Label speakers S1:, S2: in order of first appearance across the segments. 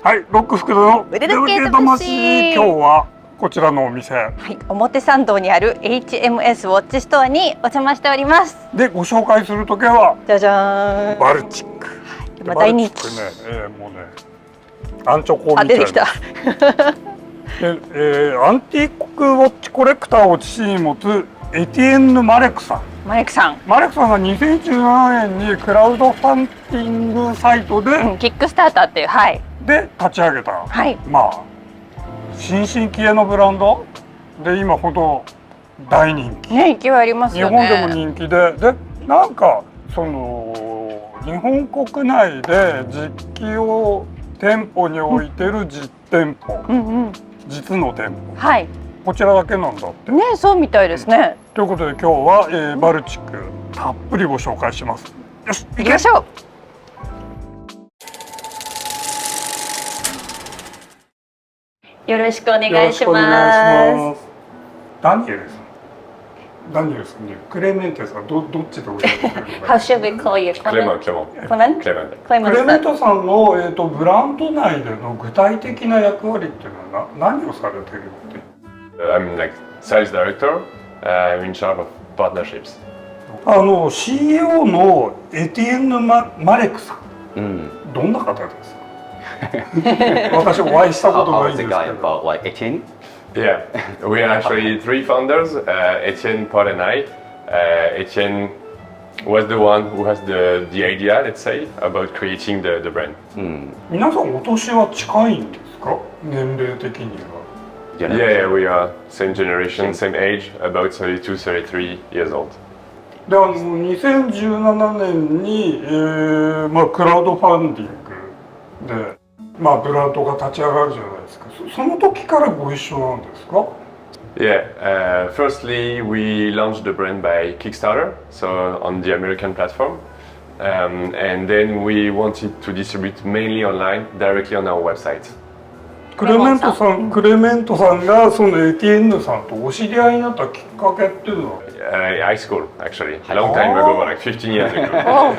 S1: はい、ロック福田の
S2: 腕時計
S1: 魂。今日はこちらのお店、
S2: はい、表参道にある HMS ウォッチストアにお邪魔しております。
S1: でご紹介する時計は
S2: じゃじゃーん。
S1: バルチック。
S2: 今大人気。
S1: バルチックね、もうね、アンチョコみたいな。
S2: 出てきた。
S1: で、アンティークウォッチコレクターを父に持つエティエンヌ・マレクさん。
S2: マレクさん
S1: が2017年にクラウドファンディングサイトで、
S2: キックスターターっていう、はい。
S1: で立ち上げた、
S2: はい、
S1: まあ新進気鋭のブランドで今ほど大人気。
S2: ね、勢いありますよね。
S1: 日本でも人気で、なんかその日本国内で実機を店舗に置いてる実店舗、実の店舗、はい、こちらだけなんだって
S2: ね。そうみたいですね。
S1: ということで今日は、バルチックたっぷりご紹介します。よし、
S2: 行きましょう。よろしくお願いします。
S1: ダニエルさんね、クレメンテさん、どっちでお呼びするのか。
S2: How should we call you?
S1: クレメントさんのブランド内での具体的な役割っていうのは何をされてるって
S3: ？I'm like sales director. I'm in charge of partnerships.
S1: CEO のエティエンヌ・マレクさん、どんな方ですか？私お会いしたことないんですけど。
S3: Yeah, we are actually three founders, Etienne, Paul and I. Etienne was the one who has the idea, let's say, about creating the brand.
S1: 皆さんお年は近いんですか？年齢的には。
S3: Yeah, we are same generation, same age, about 32, 33 years old.
S1: で、2017年に、クラウドファンディングで、ブランドが立ち上がるじゃないですか。その時からご一緒なんですか？
S3: Yeah, firstly we launched the brand by Kickstarter, so on the American platform, and then we wanted to distribute mainly online, directly on our website.
S1: クレメントさんがそのエティエンヌさんとお知り合いになったきっかけっていうのは
S3: ？High school, actually, long time ago, like 15 years ago.
S2: Oh,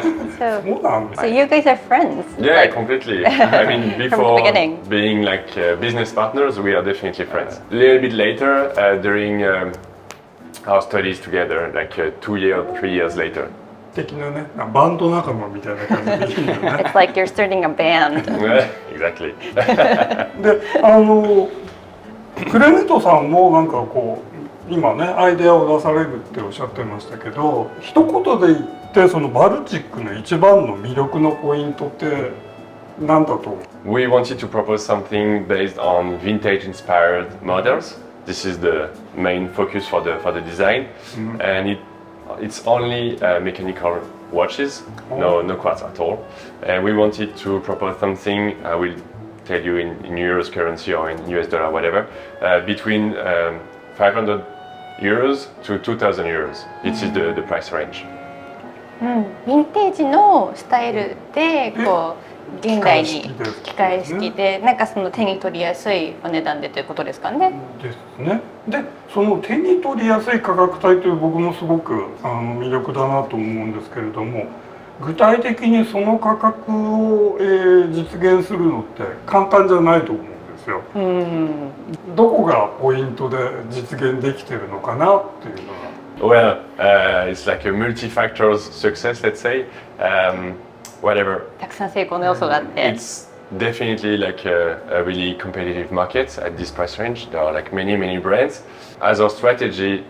S2: so you guys are friends?
S3: Yeah, completely. I mean, before being like business partners, we are definitely friends. A little bit later, during our studies together, like 2 years, 3 years later.
S1: 的なね、バンド仲間みたいな感じでいいんだよね。
S2: It's like you're starting a band.
S3: Exactly.
S1: で、クレメントさんもなんかこう今ねアイデアを出されるっておっしゃってましたけど、一言で言ってそのバルチックの一番の魅力のポイントって何だと思う？
S3: We wanted to propose something based on vintage-inspired models. This is the main focus for the design, and it's only mechanical watches, no quartz at all. And we wanted to propose something, I will tell you in euros currency or in US dollar, whatever, between 500 euros to 2,000 euros. This is the price range.
S2: ヴィンテージのスタイルでこう現代に機械式でなんかその手に取りやすいお値段でということですかね。
S1: ですね。で、その手に取りやすい価格帯という僕もすごく魅力だなと思うんですけれども、具体的にその価格を、実現するのって簡単じゃないと思うんですよ。どこがポイントで実現できてるのかなっていうのは。
S3: Well, it's like a multi-factors success, let's say. Whatever.
S2: たくさん成功の要素があって。
S3: It's definitely like a really competitive market at this price range. There are like many brands. As our strategy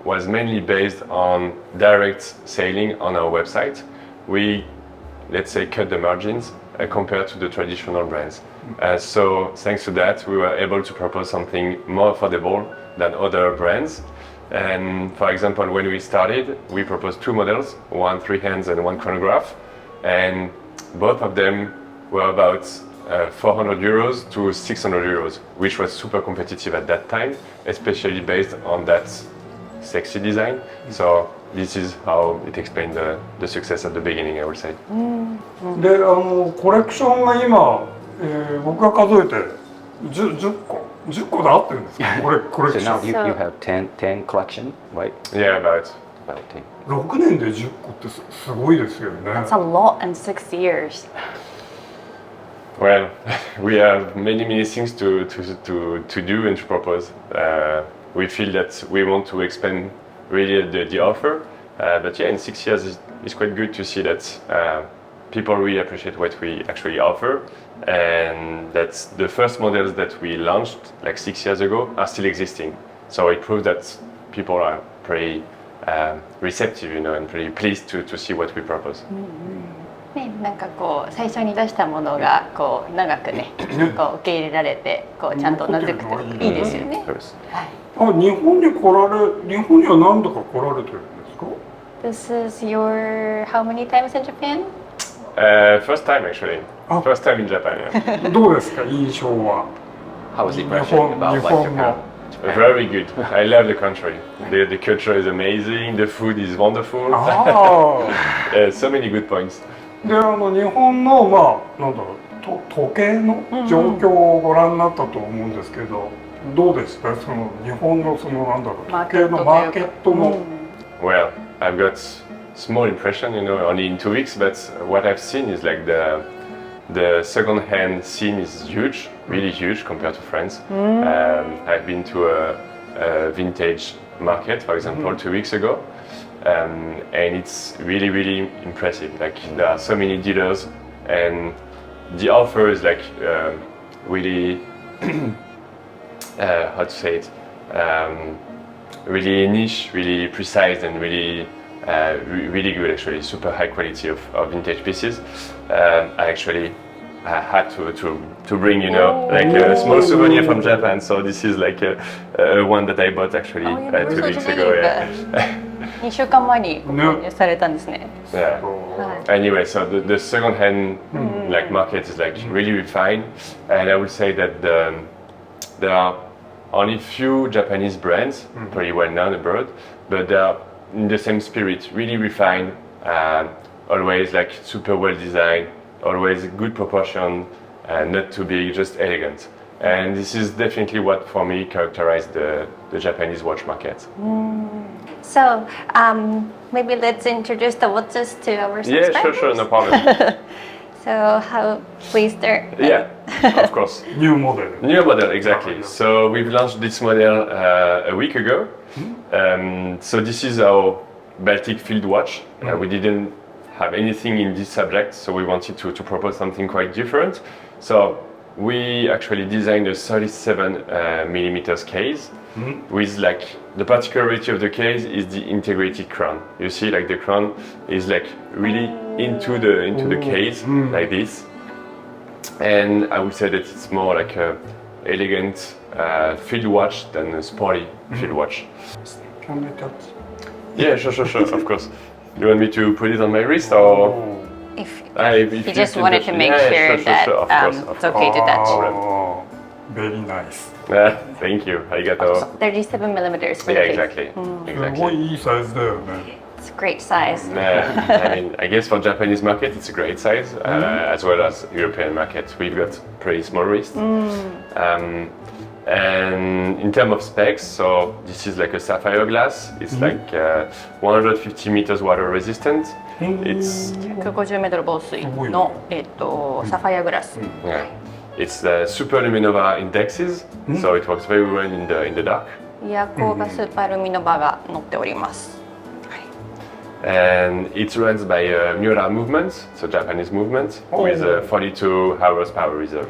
S3: was mainly based on direct selling on our website, we, let's say, cut the margins compared to the traditional brands. So thanks to that, we were able to propose something more affordable than other brands. And for example, when we started, we proposed two models, one 3 hands and one chronograph. And both of them were about 400 euros to 600 euros, which was super competitive at that time, especially based on that sexy design. So this is how it explained the success at the beginning, I would say.
S1: で、コレクションが今、僕が数えて10個で合ってるんですか？コレクション。
S4: So now you have 10 collection, right?
S3: Yeah, about 10.
S1: 6年で10個ってすごいですよね。
S2: That's a lot in 6 years.
S3: Well, we have many things to do and to propose. We feel that we want to expand really the offer, but yeah, in 6 years it's quite good to see that people really appreciate what we actually offer, and that the first models that we launched like 6 years ago are still existing. So it proves that people are pretty receptive, you know, and pretty pleased to see what we propose.
S2: ね、なんかこう最初に出したものがこう長くね、こう受け入れられてこうちゃんと根付くといいですよね。はい。
S1: 日本には何度か来られてるんですか？
S2: This is your how many times in Japan?
S3: First time actually. First time in Japan. Yeah.
S1: どうですか印象は？
S4: How was the impression about like Japan?
S3: Very good. I love the country. The culture is amazing. The food is wonderful.
S1: あ
S3: So many good points.
S1: で日本のなんだろう時計の状況をご覧になったと思うんですけど、どうですかその日本のなんだろう時計のマーケットの。
S3: Well, I've got small impression, you know, only in 2 weeks, but what I've seen is like the second-hand scene is huge, really huge compared to France. I've been to a vintage market, for example, 2 weeks ago, and it's really impressive. Like there are so many dealers, and the offer is like really how to say it, really niche, really precise, and really good actually. Super high quality of vintage pieces. I actually had to bring, you know, like a small souvenir from Japan. So this is like a one that I bought actually 2 weeks ago. Yeah.
S2: 2週間前に購入されたんですね。
S3: Yeah. Anyway, so the second-hand like market is like really refined, and I would say that there are only few Japanese brands pretty well known abroad, but they are in the same spirit, really refined, always like super well designed, always good proportion, not too big, just elegant. And this is definitely what for me characterized the Japanese watch market.
S2: So maybe let's introduce the watches to our subscribers.
S3: Yeah, sure, no problem.
S2: So please start.
S3: Yeah, of course.
S1: New model.
S3: New model, exactly. So we've launched this model a week ago. So this is our Baltic field watch. We didn't have anything in this subject, so we wanted to propose something quite different. So we actually designed a 37 millimeters case with like the particularity of the case is the integrated crown. You see, like the crown is like really into the case like this, and I would say that it's more like a elegant field watch than a sporty field watch.
S1: Can I touch?
S3: Yeah, sure, of course. You want me to put it on my wrist or?
S2: If
S3: If
S2: you just wanted to
S3: touch-
S2: make
S3: yeah,
S2: sure that
S3: of course, of
S2: it's okay to touch.
S1: Very nice.
S3: Thank you. Arigato.
S2: 37 millimeters for
S3: Yeah,
S2: the case.
S3: exactly.
S1: すごいいいサイズだよね。
S2: It's a great size.
S3: I mean, I guess for Japanese market, it's a great size, as well as European market. We've got pretty small wrists. And in terms of specs, so this is like a sapphire glass. It's like 150 meters water resistant. It's
S2: 150メートル防水のサファイアグラス。
S3: yeah, it's the super luminova indexes, so it works very well in the dark.
S2: 夜光がスーパールミノバが乗っております。
S3: And it runs by Miura movements, so Japanese movement, with 42 hours power reserve.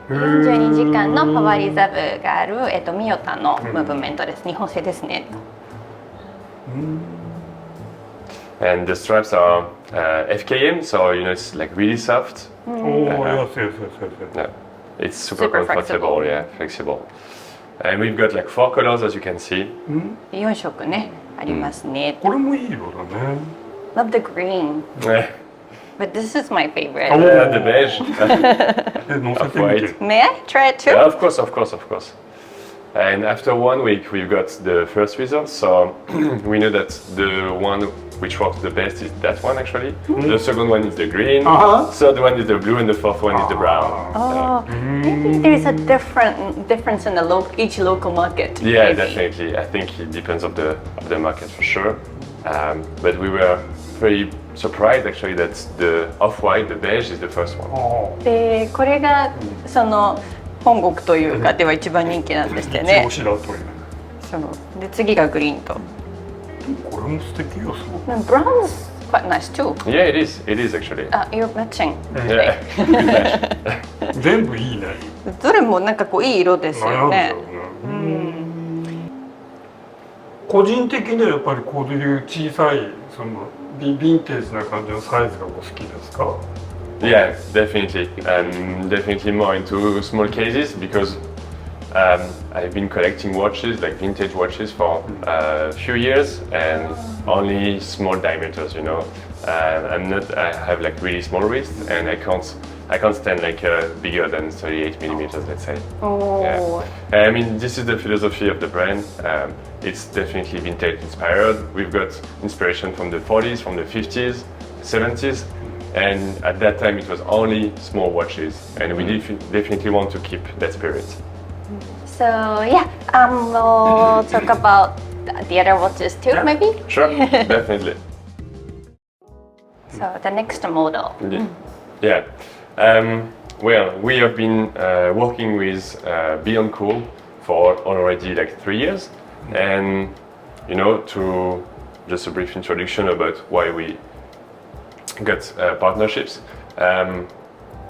S2: 42時間のパワーリザーブがあるミヨタのムーブメントです。日本製ですね。
S3: And the straps are FKM, so you know it's like really soft.
S1: おお、yes, yes, yes, yes.
S3: Yeah. It's super,
S2: Super
S3: comfortable,
S2: flexible.
S3: yeah, flexible. And we've got like 4 colors, as you can see.
S2: 4色ねありますね。
S1: これもいい色だね。
S2: Love the green,
S3: Yeah,
S2: but this is my favorite.
S3: the beige.
S1: 乗せてみて。
S2: May I try it too?
S3: Yeah, of course. And after 1 week, we've got the first results. So we know that the one which works the best is that one actually. The second one is the green. Third one is the blue, and the fourth one is the brown.
S2: Oh, maybe there is a difference in each local market.
S3: Yeah,
S2: maybe.
S3: definitely. I think it depends of the market for sure. But we were very surprised actually that the off-white, the beige, is the first one.
S1: あ
S2: でこれがその本国というかでは一番人気なんですってね
S1: 一。押しだという。
S2: そうで次がグリーンと。
S1: これも素敵よ、すごく。
S2: And brown is quite nice too.
S3: Yeah, it is. It is actually.
S2: You're matching.
S3: Yeah.
S1: 全部いいね。
S2: どれもなんかこういい色ですよね
S1: 悩んだよ。ね。個人的にはやっぱりこういう小さいそのヴィンテージな感じのサイズがお好きですか？
S3: Yeah, definitely. Definitely more into small cases because I've been collecting watches, like vintage watches, for a few years and only small diameters. You know, I'm not. I have like really small wrists and I can't stand like bigger than 38 millimeters, let's say.
S2: おー
S3: I mean, this is the philosophy of the brand. It's definitely vintage inspired. We've got inspiration from the 40s, from the 50s, 70s, and at that time it was only small watches, and we definitely want to keep that spirit.
S2: So yeah, we'll talk about the other watches too,
S1: Yeah.
S2: maybe.
S3: Sure, definitely.
S2: So the next model.
S3: Yeah. Well, we have been working with Beyond Cool for already like 3 years, and you know, to just a brief introduction about why we got partnerships.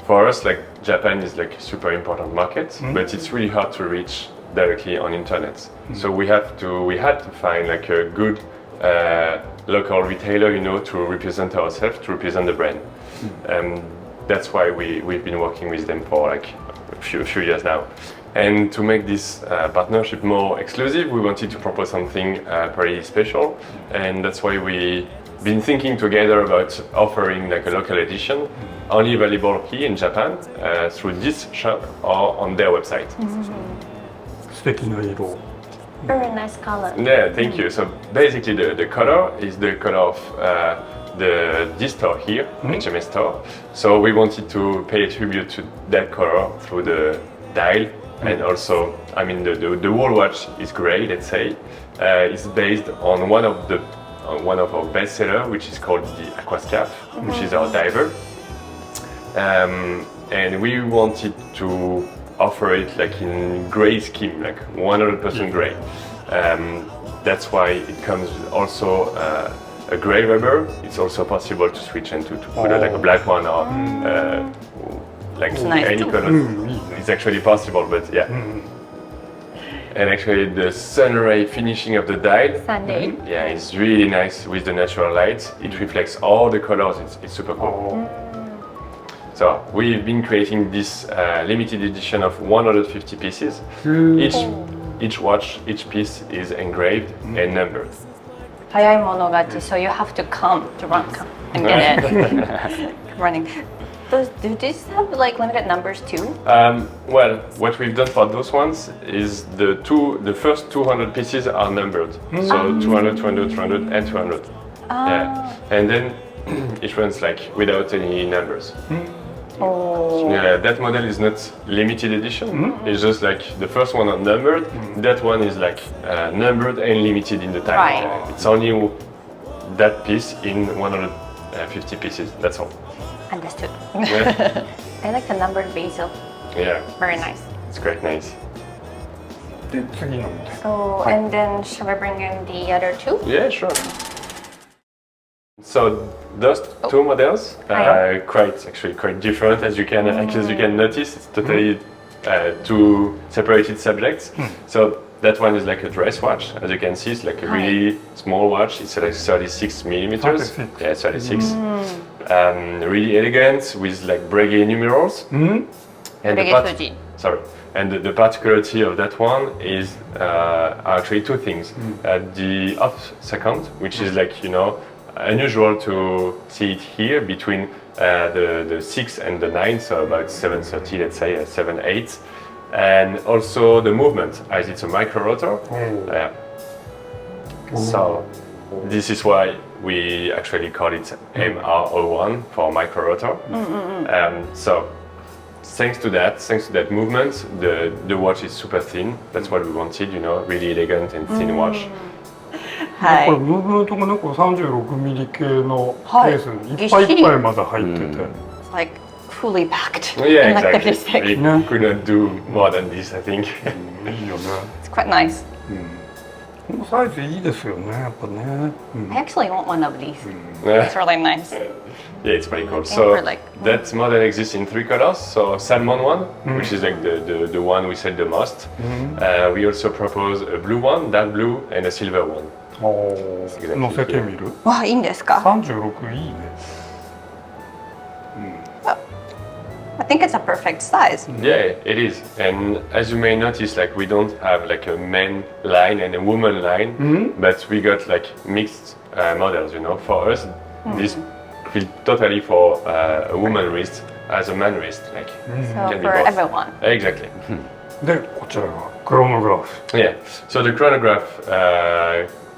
S3: For us, like Japan is like a super important market, but it's really hard to reach directly on internet. So we had to find like a good local retailer, you know, to represent ourselves, to represent the brand. That's why we've been working with them for like a few years now. And to make this partnership more exclusive, we wanted to propose something pretty special, and that's why we've been thinking together about offering like a local edition, only available here in Japan through this shop or on their website.
S1: 素敵な色。
S2: Very nice color.
S3: Yeah, thank you. So basically, the color is the color of this store here, HMS store. So we wanted to pay tribute to that color through the dial, and also, I mean, the whole watch is grey. Let's say it's based on one of our best sellers, which is called the Aquascap, which is our diver. And we wanted to offer it like in grey scheme, like 100% grey. That's why it comes with also a grey rubber. It's also possible to switch and to put like a black one or like
S2: nice
S3: any
S2: too.
S3: color.
S1: うん、いいね。
S3: It's actually possible, but yeah. And actually the sun ray finishing of the dial,
S2: Sunday.
S3: yeah, it's really nice with the natural light. It reflects all the colors. It's super cool. So we've been creating this limited edition of 150 pieces. Each watch, each piece is engraved and numbered.
S2: 早い者勝ち so you have to come to run and get it. Running. Do these have like limited numbers too?
S3: Well, what we've done for those ones is the first 200 pieces are numbered. So 200, 200, 200, and 200. Yeah. And then it runs like without any numbers.
S2: Oh.
S3: Yeah, that model is not limited edition. It's just like the first one are numbered. That one is like numbered and limited in the time.
S2: Right.
S3: It's only that piece in 150 pieces. That's all.
S2: Understood.
S3: Yeah.
S2: I like the numbered basil.
S3: Yeah,
S2: Very nice.
S3: it's quite nice.
S1: で、次の見て。
S2: So, and then shall I bring in the other two?
S3: Yeah, sure. So those two models are quite different, as you can notice. It's totally two separated subjects. So that one is like a dress watch, as you can see. It's like a really small watch. It's like 36 millimeters.
S1: 36.
S3: Yeah, 36. Really elegant with like Breguet numerals. And
S2: Breguet Fuji.
S3: sorry. And the particularity of that one is actually two things. The off second, which is like, you know, unusual to see it here between the 6 and the 9, so about 7:30, let's say 7/8, and also the movement, as it's a micro rotor. So this is why we actually call it MR01 for micro rotor. So thanks to that movement, the watch is super thin. That's what we wanted, you know, really elegant and thin watch.
S2: はい
S1: これムーブメントがね、これ36ミリ系のケ
S2: はい
S1: ースにいっぱいいっぱいまだ入ってて、
S2: Like fully packed.
S3: Yeah,
S2: in like
S3: exactly.
S2: 36.
S3: We couldn't do more than this, I think.
S1: いいよね。
S2: It's quite nice.
S1: このサイズいいですよね、やっぱね。
S2: I actually want one of these.
S3: Yeah,
S2: It's really nice.
S3: it's pretty cool.
S2: And
S3: So
S2: for like-
S3: that model exists in 3 colors. So salmon one, which is like the one we sell the most. We also propose a blue one, dark blue, and a silver one.
S1: 乗せてみる。
S2: わあ、いいんですか
S1: 36いいね。
S2: I think it's a perfect size.
S3: Yeah, it is. And as you may notice, like we don't have like a men line and a woman line, but we got like mixed models. You know, for us, this feel totally for a woman wrist as a man wrist. Like
S2: So
S3: can be
S2: for
S3: both.
S2: everyone.
S3: Exactly.
S1: で、こちらがクロノグラフ。
S3: Yeah. So the chronograph,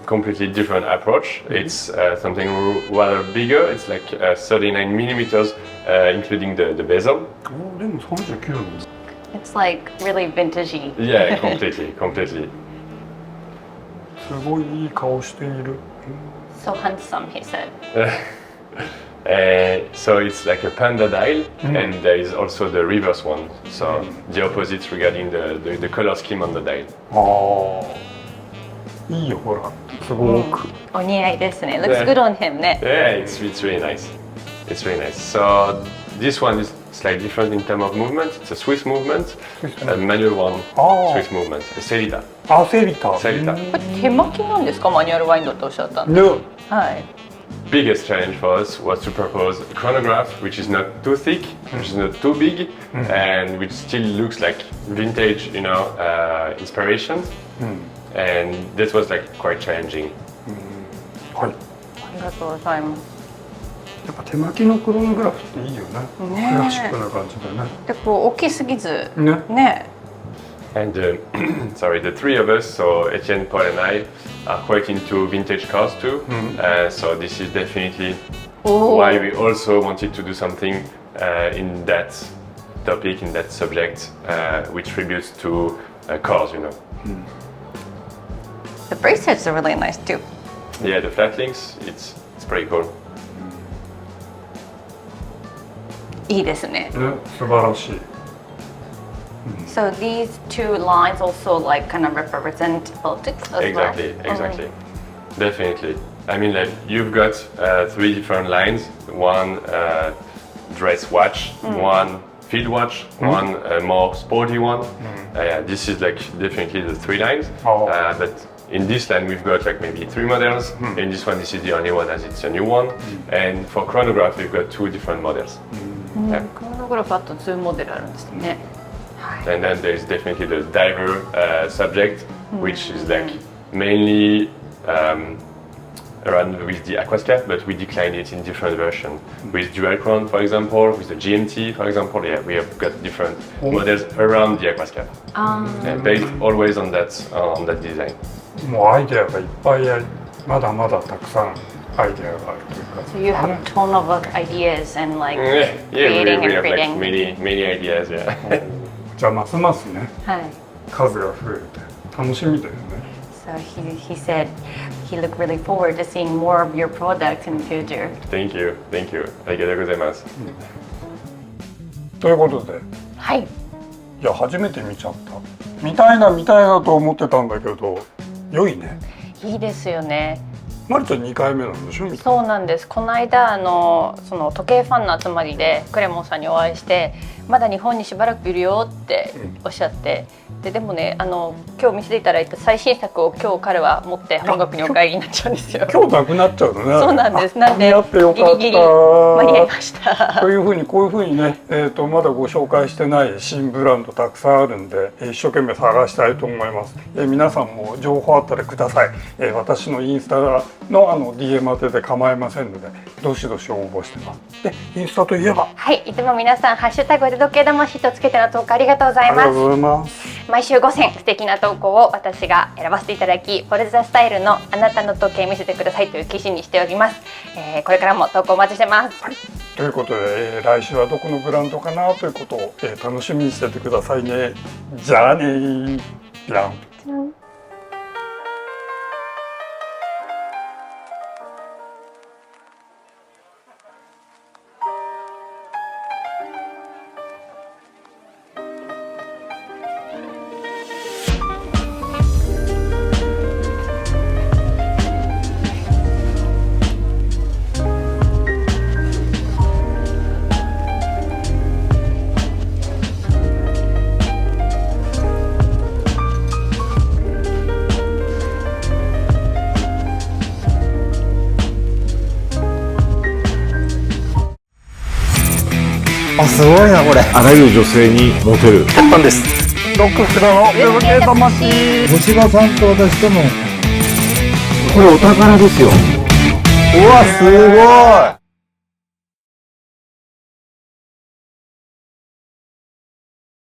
S3: completely different approach. It's something rather bigger. It's like 39 millimeters, including the bezel.
S1: でも39度。
S2: It's like really vintagey.
S3: Yeah, completely, completely.
S1: すごいいい顔している。
S2: So handsome, he said.
S3: So it's like a panda dial, and there is also the reverse one. So the opposite regarding the color scheme on the dial.
S1: ああ。いいよ、ほら。すごく。
S2: お似合いですね。Looks good on him ね。
S3: Yeah, it's really nice. It's really nice. So this one is slightly different in terms of movement. It's a Swiss movement, a manual one,
S1: Oh.
S3: Swiss movement, a Celita.
S1: あ、セリタ。
S3: Celita.
S2: これ手巻きなんですかマニュアルワインドっておっしゃったんで。
S1: ね。
S2: はい。
S3: Biggest challenge for us was to propose a chronograph which is not too thick, which is not too big, and which still looks like vintage, you know, inspiration. And this was like quite challenging.
S1: はい。
S2: ありがとうございます。
S1: やっぱ手巻きのクロノグラフっていいよね。
S2: ねえ
S1: クラシックな感じでね。
S2: で、こう大きすぎず、
S1: ね。
S2: ね。
S3: And sorry, the 3 of us, so Etienne, Paul, and I, are quite into vintage cars too. So this is definitely why we also wanted to do something in that topic, in that subject, which tributes to cars, you know.
S2: The bracelets are really nice too.
S3: Yeah, the flat links, it's pretty cool.
S2: いいですね。
S1: ね、素晴らしい。
S2: So these two lines also like kind of represent politics as
S3: Exactly,
S2: well.
S3: exactly. Definitely. I mean, like you've got 3 different lines: one dress watch, one field watch, one more sporty one. Yeah, this is like definitely the 3 lines.
S1: Oh.
S3: But in this line, we've got like maybe 3 models. In this one, this is the only one as it's a new one. And for chronograph, we've got 2 different models. Yeah.
S2: クロノグラフあと2モデルあるんですね。
S3: And then there's definitely the diver subject, which is like mainly around with the Aquascape, but we declined it in different versions. With Dual Crown, for example, with the GMT, for example, yeah, we have got different models around the Aquascape. And based always on that design.
S1: もうアイデアがいっぱいあり、まだまだたくさんアイデアがあるというか。
S2: So you have a ton of ideas and like
S3: Yeah, we
S2: creating and
S3: have like
S2: creating.
S3: many ideas, yeah.
S1: じゃあますますね、
S2: はい。
S1: 数が増えて楽しみだよね。
S2: So he said he looked really forward to seeing more of your products in the future.
S3: Thank you. ありがとうございます。
S1: ということで、
S2: はい。
S1: いや初めて見ちゃった。見たいなと思ってたんだけど、良いね。
S2: いいですよね。
S1: まるちゃん2回目なんでしょ？見た。
S2: そうなんです。この間その時計ファンの集まりでクレモンさんにお会いして、まだ日本にしばらくいるよっておっしゃって、でもね今日見せていただいた最新作を今日彼は持って本国にお帰りになっちゃうんですよ。
S1: 今日なくなっちゃうのね。
S2: そうなんです。なんで
S1: 間に合ってよかった。
S2: ギリギリ間に合いました。
S1: こういうふうにね、まだご紹介してない新ブランドたくさんあるんで、一生懸命探したいと思います。皆さんも情報あったらください。私のインスタのDM 宛てで構いませんので、どしどし応募してます。で、インスタといえば、
S2: はい、いつも皆さんハッシュタグで時計魂とつけての投稿ありがとうございます。
S1: ありがとうございます。
S2: 毎週5選素敵な投稿を私が選ばせていただき、フォルザスタイルのあなたの時計見せてくださいという記事にしております。これからも投稿お待ちしてます。
S1: ということで、来週はどこのブランドかなということを、楽しみにしててくださいね。じゃあねー。ピラン。
S5: あ、すごいなこれ。
S6: あらゆる女性にモテる。
S5: 鉄板です。
S1: ロックスラのウェブ系魂。
S5: 星葉さんと私との。
S6: これお宝ですよ。
S5: うわ、すごい。